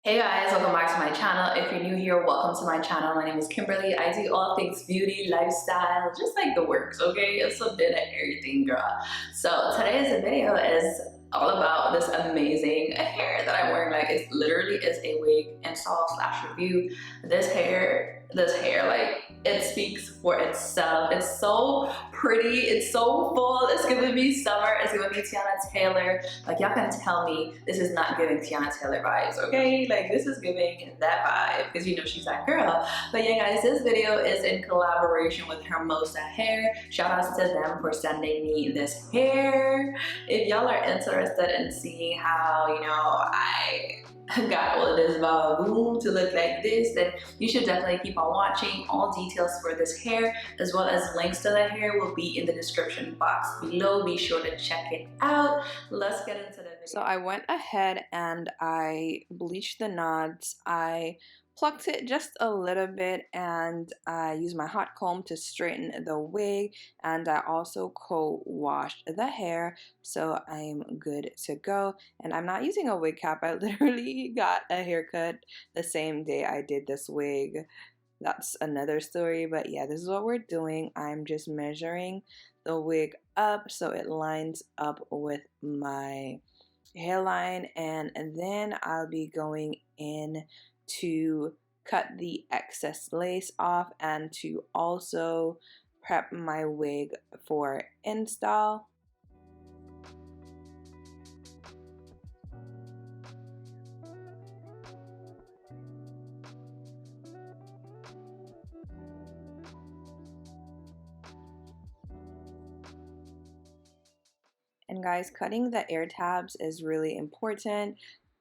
Hey guys, welcome back to my channel. If you're new here, welcome to my channel. My name is Kimberly. I do all things beauty, lifestyle, just like the works, okay? It's a bit of everything, girl. So today's video is all about this amazing hair that I'm wearing. Like, it literally is a wig install slash review. This hair, like, it speaks for itself. It's so pretty, it's so full. It's giving me summer, it's giving me Tiana Taylor. Like, y'all can tell me this is not giving Tiana Taylor vibes, okay? Like, this is giving that vibe, because you know she's that girl. But yeah, guys, this video is in collaboration with Hermosa Hair. Shout outs to them for sending me this hair. If y'all are interested in seeing how, I got all of this boom to look like this, then you should definitely keep on watching. All details for this hair as well as links to the hair will be in the description box below. Be sure to check it out. Let's get into the video. So I went ahead and I bleached the knots. I plucked it just a little bit and I used my hot comb to straighten the wig, and I also co-washed the hair, so I'm good to go. And I'm not using a wig cap. I literally got a haircut the same day I did this wig. That's another story, but yeah, this is what we're doing. I'm just measuring the wig up so it lines up with my hairline, and then I'll be going in to cut the excess lace off and to also prep my wig for install. And guys, cutting the ear tabs is really important.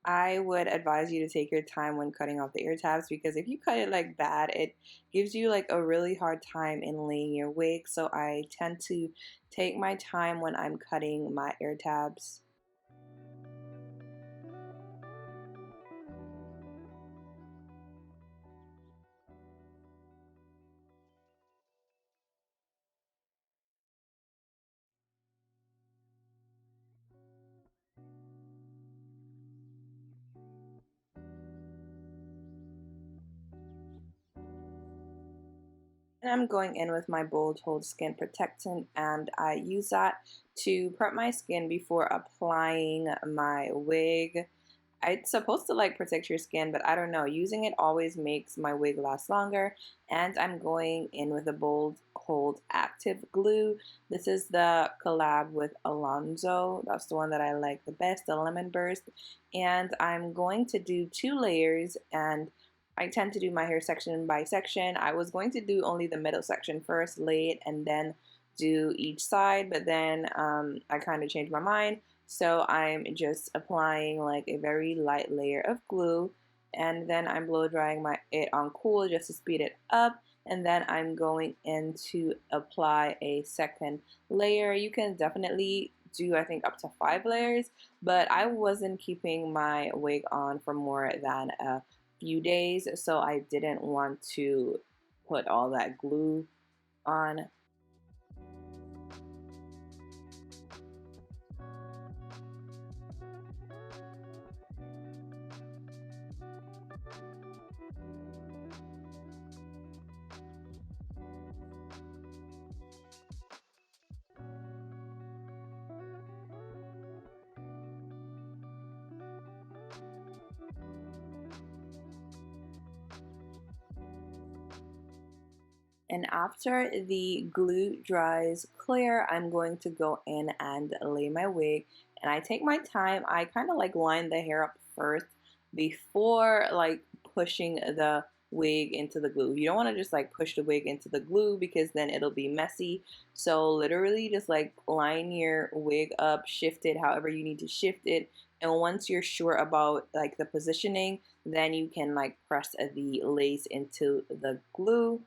I would advise you to take your time when cutting off the ear tabs, because if you cut it like that, it gives you like a really hard time in laying your wig. So I tend to take my time when I'm cutting my ear tabs. And I'm going in with my Bold Hold Skin Protectant, and I use that to prep my skin before applying my wig. It's supposed to like protect your skin, but I don't know. Using it always makes my wig last longer. And I'm going in with a Bold Hold Active Glue. This is the collab with Alonzo. That's the one that I like the best, the Lemon Burst. And I'm going to do 2 layers, and I tend to do my hair section by section. I was going to do only the middle section first, lay it, and then do each side, but then I kind of changed my mind. So I'm just applying like a very light layer of glue, and then I'm blow drying it on cool just to speed it up, and then I'm going in to apply a second layer. You can definitely do, I think, up to 5 layers, but I wasn't keeping my wig on for more than a few days, so I didn't want to put all that glue on. And after the glue dries clear, I'm going to go in and lay my wig. And I take my time. I kind of like line the hair up first before like pushing the wig into the glue. You don't want to just like push the wig into the glue, because then it'll be messy. So literally just like line your wig up, shift it however you need to shift it. And once you're sure about like the positioning, then you can like press the lace into the glue.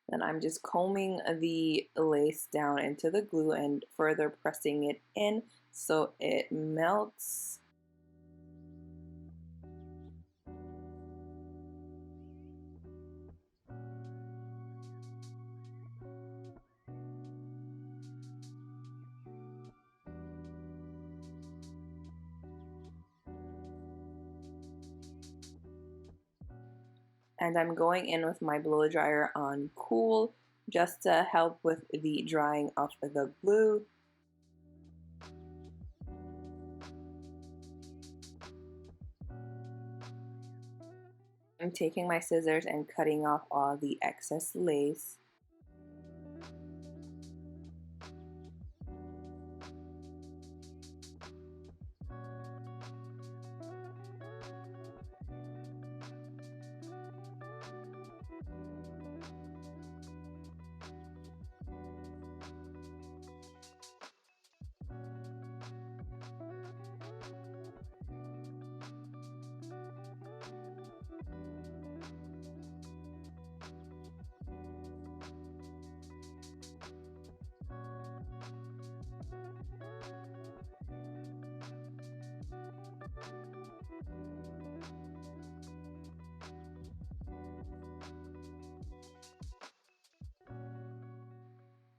Then I'm just combing the lace down into the glue and further pressing it in so it melts. And I'm going in with my blow dryer on cool just to help with the drying of the glue. I'm taking my scissors and cutting off all the excess lace.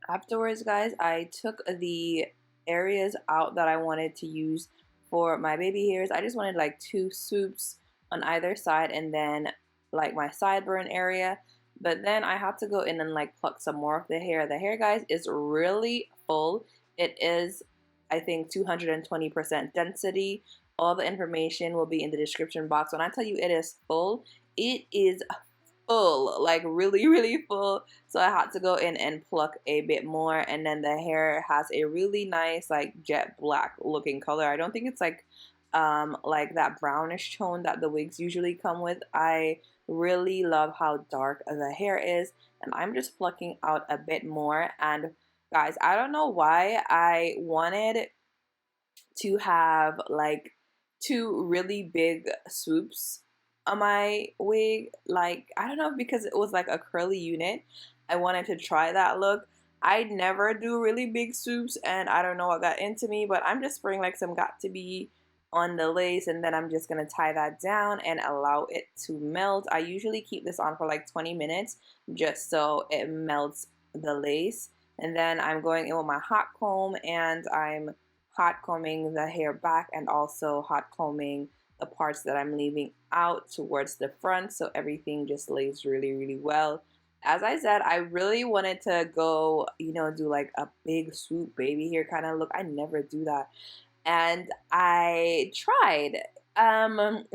Afterwards, guys, I took the areas out that I wanted to use for my baby hairs. I just wanted like 2 swoops on either side and then like my sideburn area. But then I had to go in and like pluck some more of the hair. The hair, guys, is really full. It is, I think, 220% density. All the information will be in the description box. When I tell you it is full, it is full, like really, really full. So I had to go in and pluck a bit more, and then the hair has a really nice like jet black looking color. I don't think it's like that brownish tone that the wigs usually come with. I really love how dark the hair is, and I'm just plucking out a bit more. And guys, I don't know why I wanted to have like 2 really big swoops on my wig. Like, I don't know, because it was like a curly unit. I wanted to try that look. I never do really big swoops, and I don't know what got into me, but I'm just spraying like some got to be on the lace, and then I'm just gonna tie that down and allow it to melt. I usually keep this on for like 20 minutes just so it melts the lace. And then I'm going in with my hot comb, and I'm hot combing the hair back and also hot combing the parts that I'm leaving out towards the front, so everything just lays really, really well. As I said, I really wanted to go, you know, do like a big swoop baby hair kind of look. I never do that. And I tried. Um,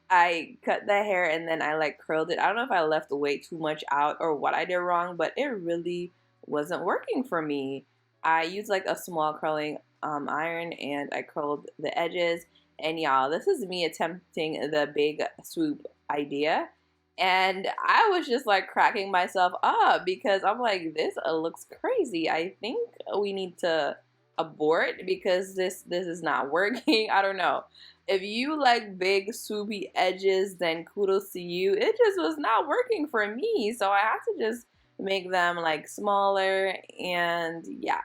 I cut the hair and then I like curled it. I don't know if I left way too much out or what I did wrong, but it really wasn't working for me. I used like a small curling iron and I curled the edges. And y'all, this is me attempting the big swoop idea. And I was just like cracking myself up because I'm like, this looks crazy. I think we need to abort because this is not working. I don't know. If you like big swoopy edges, then kudos to you. It just was not working for me. So I had to just make them like smaller, and yeah.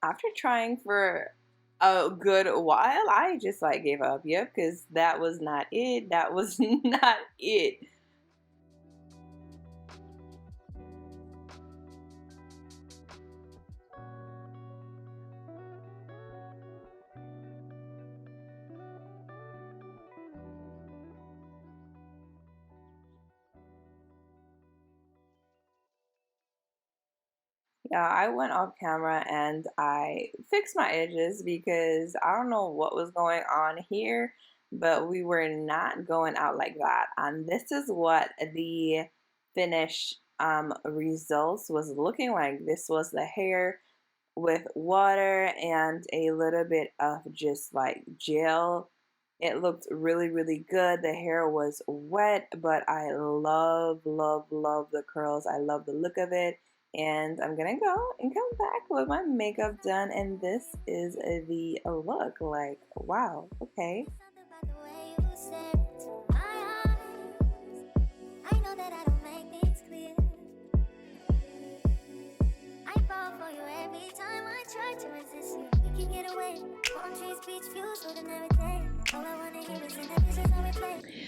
After trying for a good while, I just like gave up. Yep, because that was not it. That was not it. Yeah, I went off camera and I fixed my edges because I don't know what was going on here, but we were not going out like that. And this is what the finished results was looking like. This was the hair with water and a little bit of just like gel. It looked really, really good. The hair was wet, but I love, love, love the curls. I love the look of it. And I'm gonna go and come back with my makeup done. And this is the look. Like, wow, okay.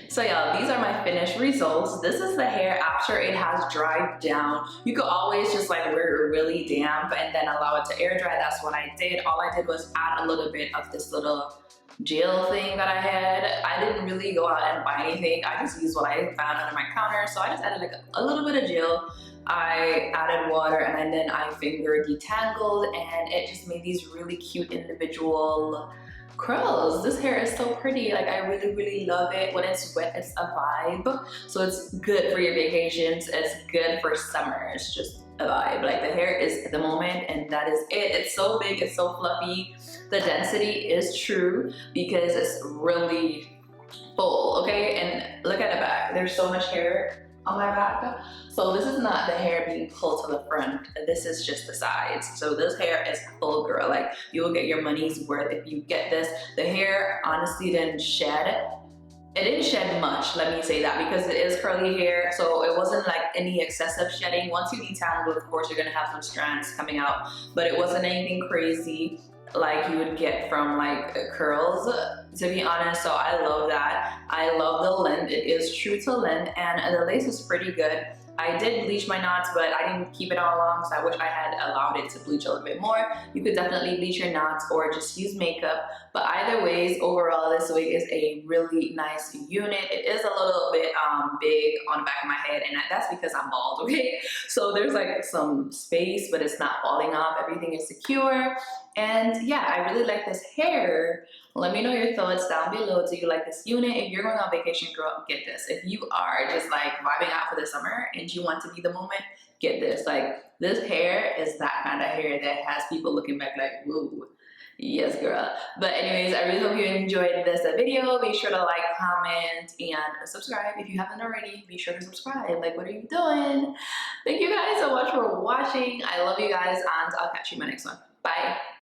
So y'all, these are my finished results. This is the hair after it has dried down. You could always just like wear it really damp and then allow it to air dry. That's what I did. All I did was add a little bit of this little gel thing that I had. I didn't really go out and buy anything. I just used what I found under my counter. So I just added like a little bit of gel. I added water and then I finger detangled, and it just made these really cute individual curls. This hair is so pretty. Like, I really love it. When it's wet, it's a vibe. So it's good for your vacations. It's good for summer. It's just a vibe. Like, the hair is the moment, and that is it. It's so big, it's so fluffy. The density is true because it's really full, okay? And look at the back. There's so much hair on my back. So this is not the hair being pulled to the front. This is just the sides. So this hair is full, girl. Like, you will get your money's worth if you get this. The hair honestly didn't shed. It didn't shed much, let me say that, because it is curly hair, so it wasn't like any excessive shedding. Once you detangle, of course, you're gonna have some strands coming out, but it wasn't anything crazy like you would get from like curls, to be honest. So I love that. I love the length. It is true to length, and the lace is pretty good. I did bleach my knots, but I didn't keep it all long, so I wish I had allowed it to bleach a little bit more. You could definitely bleach your knots or just use makeup. But either ways, overall, this wig is a really nice unit. It is a little bit big on the back of my head, and that's because I'm bald, okay? So there's like some space, but it's not falling off. Everything is secure. And yeah, I really like this hair. Let me know your thoughts down below. Do you like this unit? If you're going on vacation, girl, get this. If you are just like vibing out for the summer and you want to be the moment, get this. Like, this hair is that kind of hair that has people looking back like, whoa. Yes, girl. But anyways, I really hope you enjoyed this video. Be sure to like, comment, and subscribe if you haven't already. Be sure to subscribe. Like, what are you doing? Thank you guys so much for watching. I love you guys, and I'll catch you in my next one. Bye.